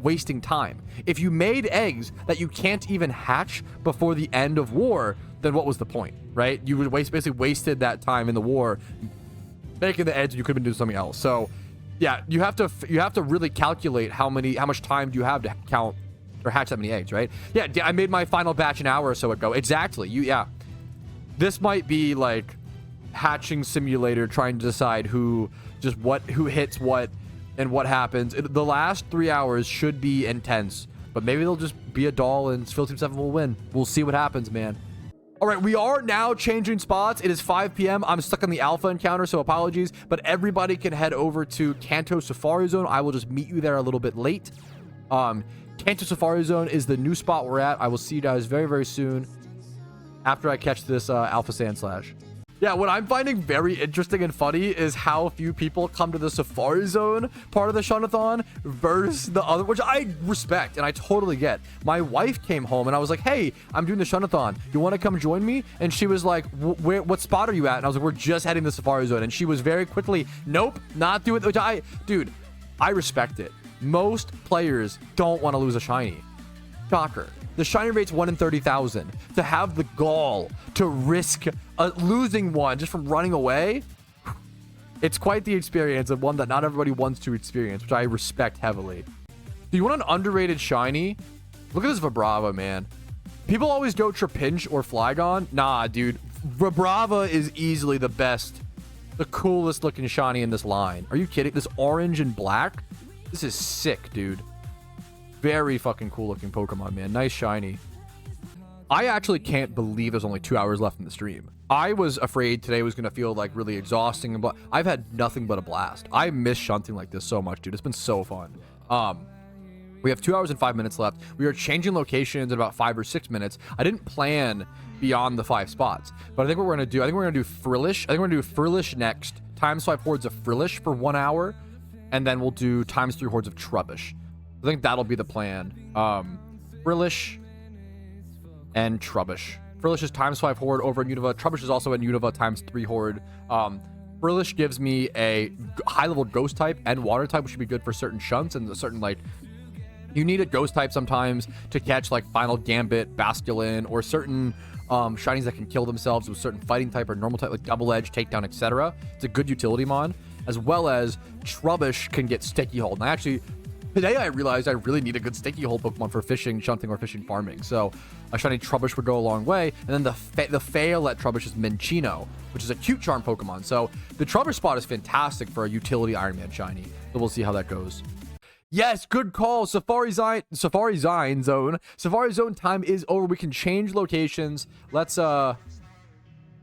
wasting time. If you made eggs that you can't even hatch before the end of war, then what was the point, right? You would basically wasted that time in the war making the eggs. You could have been doing something else. So yeah, you have to really calculate how much time do you have to count or hatch that many eggs, right? Yeah, I made my final batch an hour or so ago. Exactly. Yeah, this might be like hatching simulator trying to decide who hits what and what happens. The last 3 hours should be intense, but maybe they'll just be a doll and Field Team 7 will win. We'll see what happens, man. All right, we are now changing spots. It is 5 p.m. I'm stuck on the alpha encounter, so apologies, but everybody can head over to Kanto Safari Zone. I will just meet you there a little bit late. Kanto Safari Zone is the new spot we're at. I will see you guys very, very soon after I catch this Alpha Sandslash. Yeah, what I'm finding very interesting and funny is how few people come to the Safari Zone part of the SHUNTATHON versus the other, which I respect and I totally get. My wife came home and I was like, hey, I'm doing the SHUNTATHON. You want to come join me? And she was like, what spot are you at? And I was like, we're just heading to the Safari Zone. And she was very quickly, nope, not doing it. Which dude, I respect it. Most players don't want to lose a shiny. Shocker. The shiny rate's 1 in 30,000. To have the gall to risk losing one just from running away, it's quite the experience, and one that not everybody wants to experience, which I respect heavily. Do you want an underrated shiny? Look at this Vibrava, man. People always go Trubbish or Flygon. Nah, dude. Vibrava is easily the best, the coolest looking shiny in this line. Are you kidding? This orange and black? This is sick, dude. Very fucking cool looking Pokemon, man. Nice shiny. I actually can't believe there's only 2 hours left in the stream. I was afraid today was going to feel like really exhausting, but I've had nothing but a blast. I miss shunting like this so much, dude. It's been so fun. We have 2 hours and 5 minutes left. We are changing locations in about 5 or 6 minutes. I didn't plan beyond the 5 spots, but I think what we're going to do, I think we're going to do Frillish. I think we're going to do Frillish next. Times 5 hordes of Frillish for 1 hour. And then we'll do times 3 hordes of Trubbish. I think that'll be the plan. Frillish and Trubbish. Frillish is times 5 horde over in Unova. Trubbish is also in Unova times 3 horde. Frillish gives me a high level ghost type and water type, which should be good for certain shunts and a certain, like, you need a ghost type sometimes to catch like Final Gambit, Basculin, or certain shinies that can kill themselves with certain fighting type or normal type, like double edge, takedown, etc. It's a good utility mon, as well as Trubbish can get sticky hold. And I actually, today I realized I really need a good sticky hold Pokemon for fishing, shunting, or fishing farming. So a shiny Trubbish would go a long way. And then the fail at Trubbish is Minccino, which is a cute charm Pokemon. So the Trubbish spot is fantastic for a utility Iron Man shiny. So we'll see how that goes. Yes, good call. Safari Zone time is over. We can change locations. Let's wear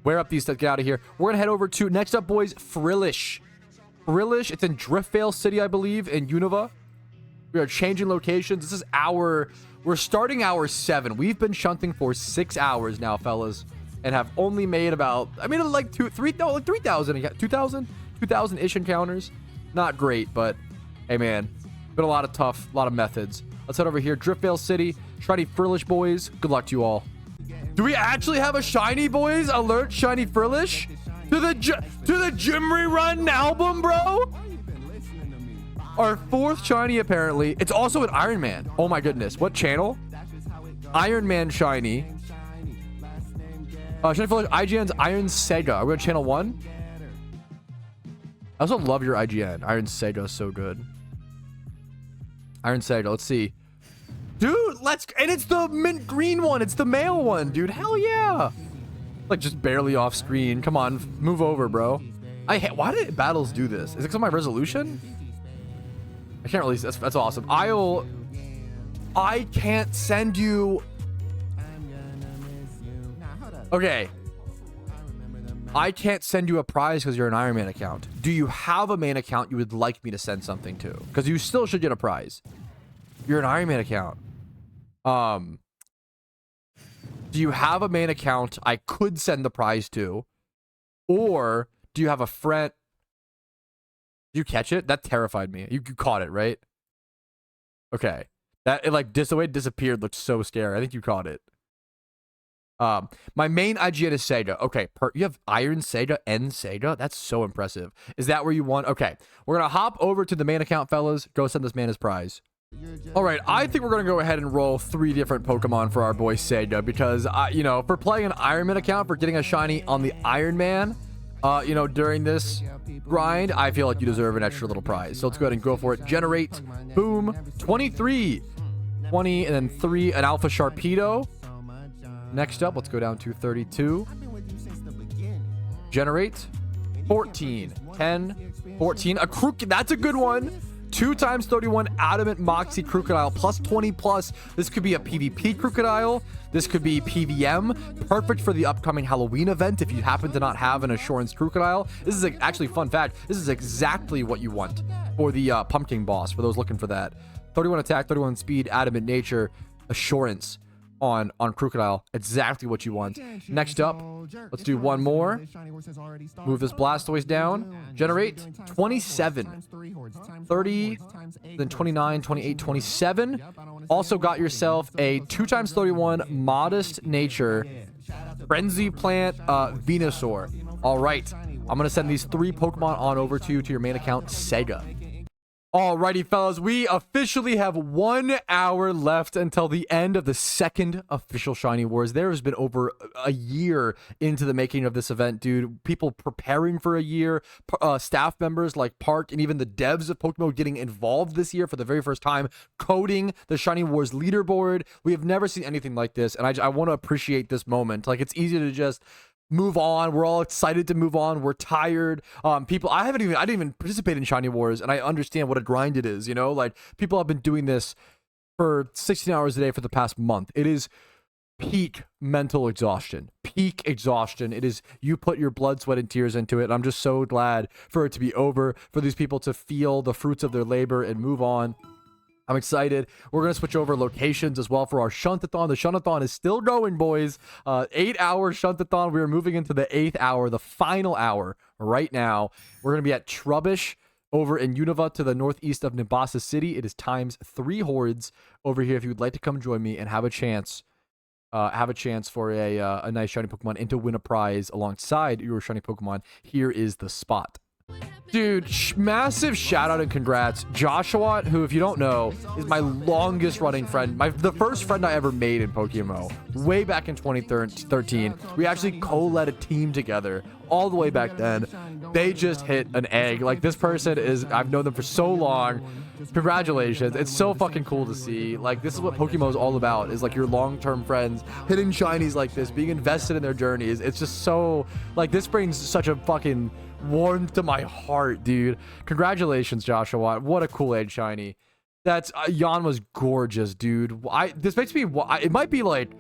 up these to get out of here. We're gonna head over to, next up, boys, Frillish. Frillish, it's in Driftvale City, I believe, in Unova. We are changing locations. This is we're starting hour 7. We've been shunting for 6 hours now, fellas, and have only made about, I mean, like 2,000-ish encounters. Not great, but hey, man, been a lot of methods. Let's head over here. Driftvale City, shiny Frillish, boys. Good luck to you all. Do we actually have a shiny, boys? Alert, shiny Frillish to the Jimmy Run album, bro. Our 4th shiny, apparently. It's also an Iron Man. Oh my goodness. What channel? Iron Man shiny. Shiny Frillish, IGN's Iron Sega. Are we on channel 1? I also love your IGN. Iron Sega is so good. Iron Sega, let's see. Dude, and it's the mint green one. It's the male one, dude. Hell yeah. Like, just barely off screen. Come on, move over, bro. Why did battles do this? Is it because of my resolution? I can't really, that's awesome. I can't send you. Okay. I can't send you a prize because you're an Iron Man account. Do you have a main account you would like me to send something to? Because you still should get a prize. You're an Iron Man account. Do you have a main account I could send the prize to? Or do you have a friend? Did you catch it? That terrified me. You caught it, right? Okay. The way it disappeared looked so scary. I think you caught it. My main IGN is Sega. Okay, you have Iron Sega and Sega? That's so impressive. Is that where you want? Okay, we're gonna hop over to the main account, fellas. Go send this man his prize. All right, I think we're gonna go ahead and roll 3 different Pokemon for our boy Sega, because for playing an Iron Man account, for getting a shiny on the Iron Man, during this grind, I feel like you deserve an extra little prize. So let's go ahead and go for it. Generate, boom, 23, 20, and then 3, an Alpha Sharpedo. Next up, let's go down to 32. Generate. 14. 10. 14. A Crook. That's a good one. 2 times 31 Adamant Moxie Crocodile plus 20 plus. This could be a PvP Crocodile. This could be PVM. Perfect for the upcoming Halloween event if you happen to not have an Assurance Crocodile. This is actually fun fact. This is exactly what you want for the Pumpkin Boss, for those looking for that. 31 attack, 31 speed, adamant nature, assurance on Crocodile. Exactly what you want. Next up, let's do one more. Move this Blastoise down. Generate 27. 30, then 29, 28, 27. Also got yourself a 2x31 modest nature frenzy plant Venusaur. All right. I'm going to send these 3 Pokemon on over to your main account, Sega. Alrighty, fellas, we officially have 1 hour left until the end of the second official Shiny Wars. There has been over a year into the making of this event, dude. People preparing for a year, staff members like Park and even the devs of PokeMMO getting involved this year for the very first time, coding the Shiny Wars leaderboard. We have never seen anything like this, and I want to appreciate this moment. Like, it's easy to just move on. We're all excited to move on. We're tired. People, I didn't even participate in Shiny Wars, and I understand what a grind it is, you know? Like, people have been doing this for 16 hours a day for the past month. It is peak mental exhaustion. Peak exhaustion. It is, you put your blood, sweat, and tears into it. And I'm just so glad for it to be over, for these people to feel the fruits of their labor and move on. I'm excited. We're going to switch over locations as well for our Shuntathon. The Shuntathon is still going, boys. 8-hour Shuntathon. We are moving into the 8th hour, the final hour right now. We're going to be at Trubbish over in Unova to the northeast of Nimbasa City. It is ×3 hordes over here if you would like to come join me and have a chance for a nice shiny Pokemon and to win a prize alongside your shiny Pokemon. Here is the spot. Dude, massive shout out and congrats. Joshua, who, if you don't know, is my longest running friend. The first friend I ever made in PokeMMO. Way back in 2013. We actually co-led a team together all the way back then. They just hit an egg. Like, this person is, I've known them for so long. Congratulations. It's so fucking cool to see. Like, this is what PokeMMO is all about, is like your long-term friends hitting shinies like this, being invested in their journeys. It's just so, like, this brings such a fucking warmth to my heart, dude. Congratulations, Joshua. What a cool age shiny. That's Yanma's gorgeous, dude. This makes me, it might be like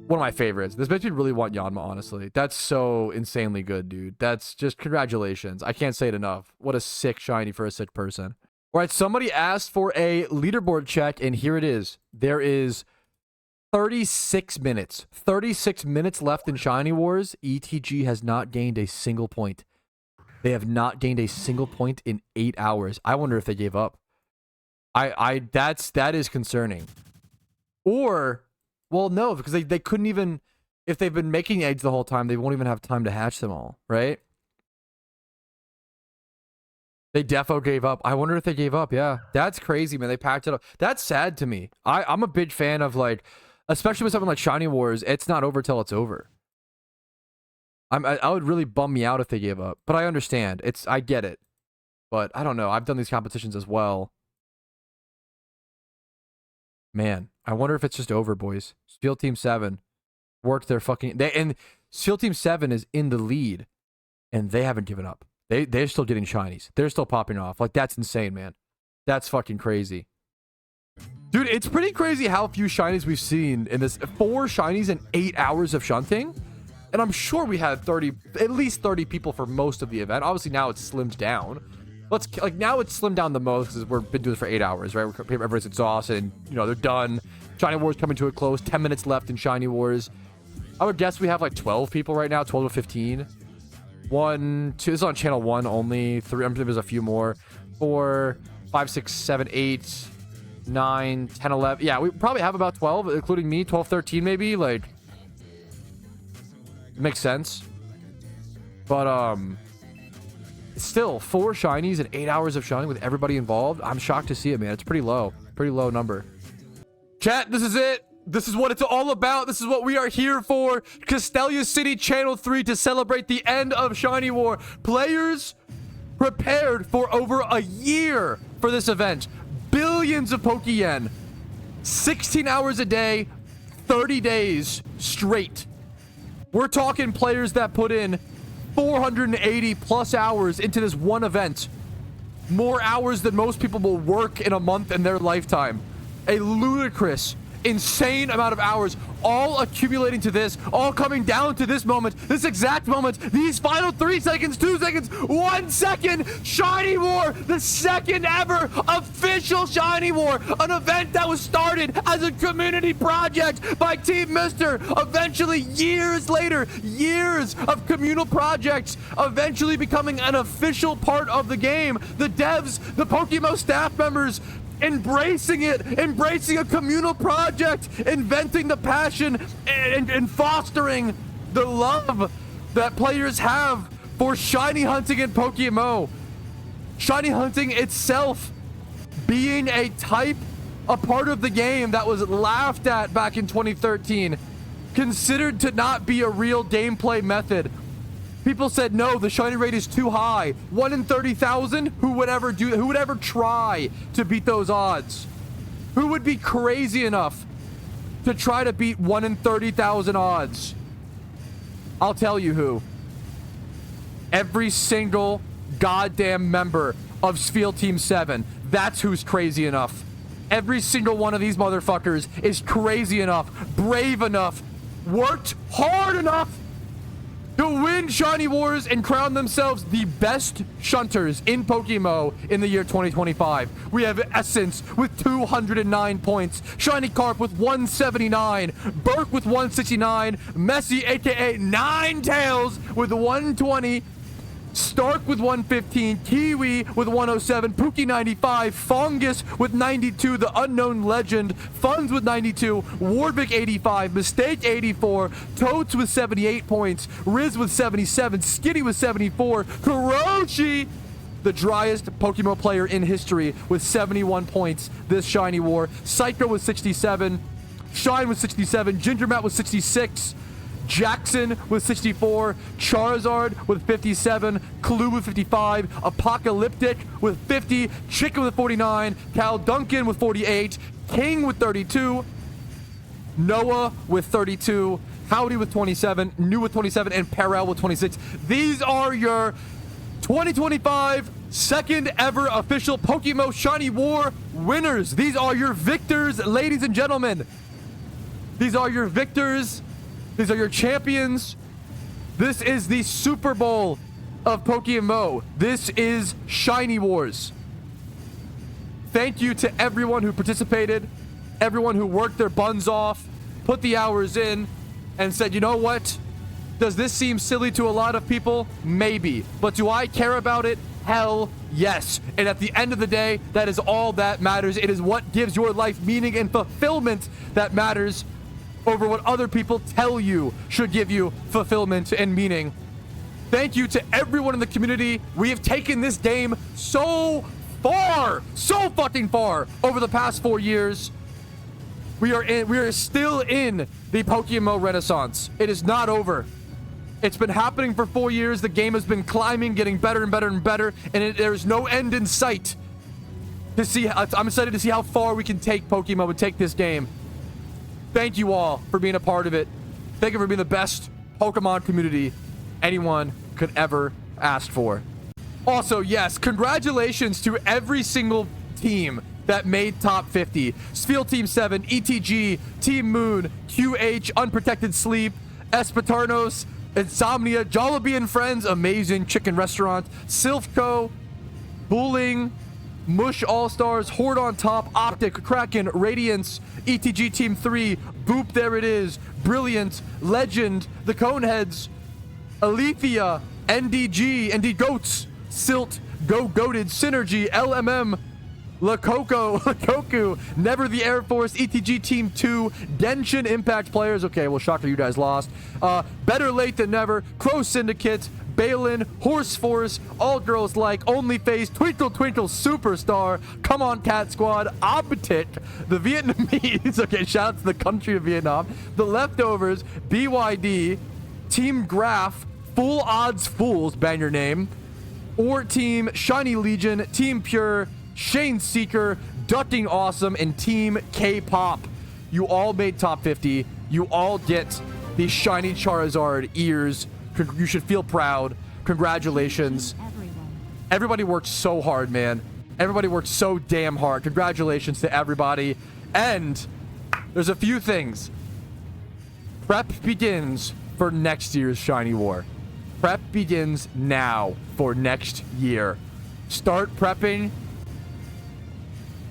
one of my favorites. This makes me really want Yanma, honestly. That's so insanely good, dude. That's just, congratulations. I can't say it enough. What a sick shiny for a sick person. All right, somebody asked for a leaderboard check, and here it is. There is 36 minutes. 36 minutes left in Shiny Wars. ETG has not gained a single point. They have not gained a single point in 8 hours. I wonder if they gave up. That is concerning. Or, well, no, because they couldn't even, if they've been making eggs the whole time, they won't even have time to hatch them all, right? They defo gave up. I wonder if they gave up. Yeah, that's crazy, man. They packed it up. That's sad to me. I'm a big fan of, like, especially with something like Shiny Wars, it's not over till it's over. I would really bum me out if they gave up, but I understand. I get it, but I don't know. I've done these competitions as well. Man, I wonder if it's just over, boys. Steel Team 7 worked their fucking, and Steel Team 7 is in the lead, and they haven't given up. They're still getting shinies. They're still popping off. Like, that's insane, man. That's fucking crazy. Dude, it's pretty crazy how few shinies we've seen in this. 4 shinies in 8 hours of shunting. And I'm sure we had at least 30 people for most of the event. Obviously, now it's slimmed down. Now it's slimmed down the most because we've been doing this for 8 hours, right? Everybody's exhausted and, you know, they're done. Shiny Wars coming to a close. 10 minutes left in Shiny Wars. I would guess we have like 12 people right now, 12 to 15. 1, 2, this is on channel 1 only. 3, I'm sure there's a few more. 4, 5, 6, 7, 8, 9, 10, 11. Yeah, we probably have about 12, including me. 12, 13 maybe. Like, makes sense. But, still, 4 shinies in 8 hours of shining with everybody involved. I'm shocked to see it, man. It's pretty low. Pretty low number. Chat, this is it. This is what it's all about. This is what we are here for. Castelia City Channel 3 to celebrate the end of Shiny War. Players prepared for over a year for this event. Billions of Pokeyen. 16 hours a day, 30 days straight. We're talking players that put in 480 plus hours into this one event. More hours than most people will work in a month in their lifetime. A ludicrous insane amount of hours, all accumulating to this, all coming down to this moment, this exact moment, these final 3 seconds, 2 seconds, 1 second. Shiny War, the second ever official Shiny War, an event that was started as a community project by Team Mister. Eventually, years later, years of communal projects, eventually becoming an official part of the game. The devs, the PokeMMO staff members, embracing it, embracing a communal project, inventing the passion and fostering the love that players have for shiny hunting in PokeMMO. Shiny hunting itself being a part of the game that was laughed at back in 2013, considered to not be a real gameplay method. People said, no, the shiny rate is too high. 1 in 30,000? Who would ever try to beat those odds? Who would be crazy enough to try to beat 1 in 30,000 odds? I'll tell you who. Every single goddamn member of Spiel Team 7. That's who's crazy enough. Every single one of these motherfuckers is crazy enough, brave enough, worked hard enough to win Shiny Wars and crown themselves the best shunters in PokeMMO in the year 2025. We have Essence with 209 points, Shiny Carp with 179, Burke with 169, Messi aka Ninetales with 120, Stark with 115, Kiwi with 107, Pookie 95, Fungus with 92, the Unknown Legend, Funds with 92, Warwick 85, Mistake 84, Toads with 78 points, Riz with 77, Skitty with 74, Kuroshi, the driest PokeMMO player in history, with 71 points this Shiny War, Psycho with 67, Shine with 67, Gingermat with 66, Jackson with 64, Charizard with 57, Clue with 55, Apocalyptic with 50, Chicken with 49, Cal Duncan with 48, King with 32, Noah with 32, Howdy with 27, New with 27, and Perel with 26. These are your 2025 second ever official PokeMMO Shiny War winners. These are your victors, ladies and gentlemen. These are your victors. These are your champions. This is the Super Bowl of PokeMMO. This is Shiny Wars. Thank you to everyone who participated, everyone who worked their buns off, put the hours in, and said, you know what? Does this seem silly to a lot of people? Maybe. But do I care about it? Hell yes. And at the end of the day, that is all that matters. It is what gives your life meaning and fulfillment that matters, over what other people tell you should give you fulfillment and meaning. Thank you to everyone in the community. We have taken this game so far, so fucking far over the past 4 years. We are still in the PokeMMO Renaissance. It is not over. It's been happening for 4 years. The game has been climbing, getting better and better and better, and there's no end in sight. I'm excited to see how far we can take PokeMMO and take this game. Thank you all for being a part of it. Thank you for being the best Pokemon community anyone could ever ask for. Also, yes, congratulations to every single team that made top 50. Spiel Team 7, ETG, Team Moon, QH, Unprotected Sleep, Espetarnos, Insomnia, Jollibee and Friends, Amazing Chicken Restaurant, Silphco, Bulling, Mush All-Stars, Horde on Top, Optic, Kraken, Radiance, ETG Team 3, Boop, there it is, Brilliant, Legend, the Coneheads, Alethea, NDG, ND Goats, Silt, Go Goated, Synergy, LMM, Lakoku, Never the Air Force, ETG Team 2, Genshin Impact Players, okay, well, shocker you guys lost, Better Late Than Never, Crow Syndicate, Balin, Horse Force, All Girls Like, Onlyface, Twinkle Twinkle Superstar, Come On Cat Squad, Optic, the Vietnamese, okay, shout out to the country of Vietnam, The Leftovers, BYD, Team Graph, Full Odds Fools, bang your name, Or Team, Shiny Legion, Team Pure, Shane Seeker, Ducking Awesome, and Team K-Pop. You all made top 50. You all get the Shiny Charizard ears. You should feel proud. Congratulations. Everybody worked so hard, man. Everybody worked so damn hard. Congratulations to everybody. And There's a few things. Prep begins for next year's Shiny War. Prep begins now for next year. Start prepping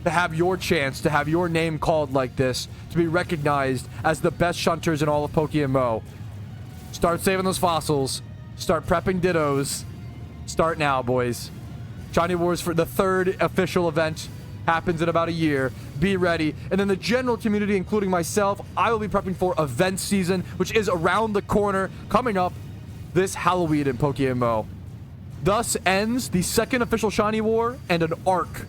to have your chance, to have your name called like this, to be recognized as the best shunters in all of PokeMMO. Start saving those fossils. Start prepping dittos. Start now, boys. Shiny Wars for the 3rd official event happens in about a year. Be ready. And then the general community, including myself, I will be prepping for event season, which is around the corner, coming up this Halloween in PokeMMO. Thus ends the 2nd official Shiny War and an arc.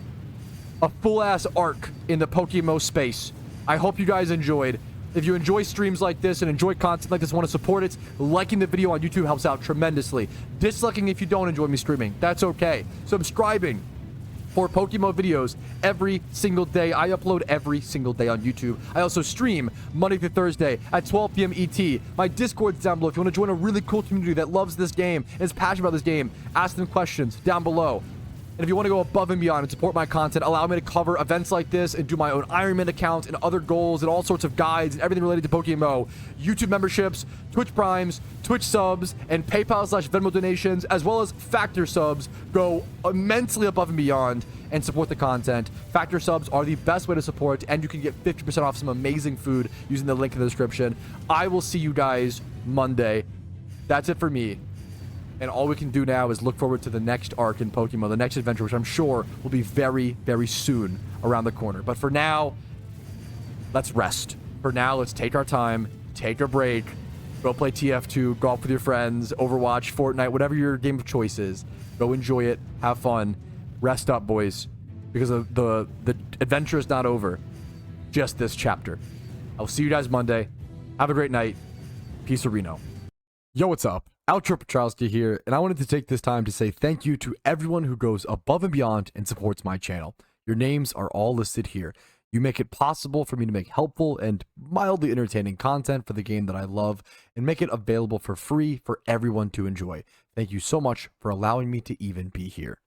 A full-ass arc in the PokeMMO space. I hope you guys enjoyed. If you enjoy streams like this and enjoy content like this, want to support it, liking the video on YouTube helps out tremendously. Disliking if you don't enjoy me streaming, that's okay. Subscribing for PokeMMO videos every single day. I upload every single day on YouTube. I also stream Monday through Thursday at 12 p.m. ET. My Discord's down below. If you want to join a really cool community that loves this game and is passionate about this game, ask them questions down below. And if you want to go above and beyond and support my content, allow me to cover events like this and do my own Ironman account and other goals and all sorts of guides and everything related to PokeMMO, YouTube memberships, Twitch Primes, Twitch subs, and PayPal/Venmo donations, as well as Factor subs, go immensely above and beyond and support the content. Factor subs are the best way to support, and you can get 50% off some amazing food using the link in the description. I will see you guys Monday. That's it for me. And all we can do now is look forward to the next arc in PokeMMO, the next adventure, which I'm sure will be very, very soon around the corner. But for now, let's rest. For now, let's take our time, take a break, go play TF2, golf with your friends, Overwatch, Fortnite, whatever your game of choice is. Go enjoy it, have fun, rest up, boys, because the adventure is not over, just this chapter. I'll see you guys Monday. Have a great night. Peace, Reno. Yo, what's up? Outro Patrouski here, and I wanted to take this time to say thank you to everyone who goes above and beyond and supports my channel. Your names are all listed here. You make it possible for me to make helpful and mildly entertaining content for the game that I love and make it available for free for everyone to enjoy. Thank you so much for allowing me to even be here.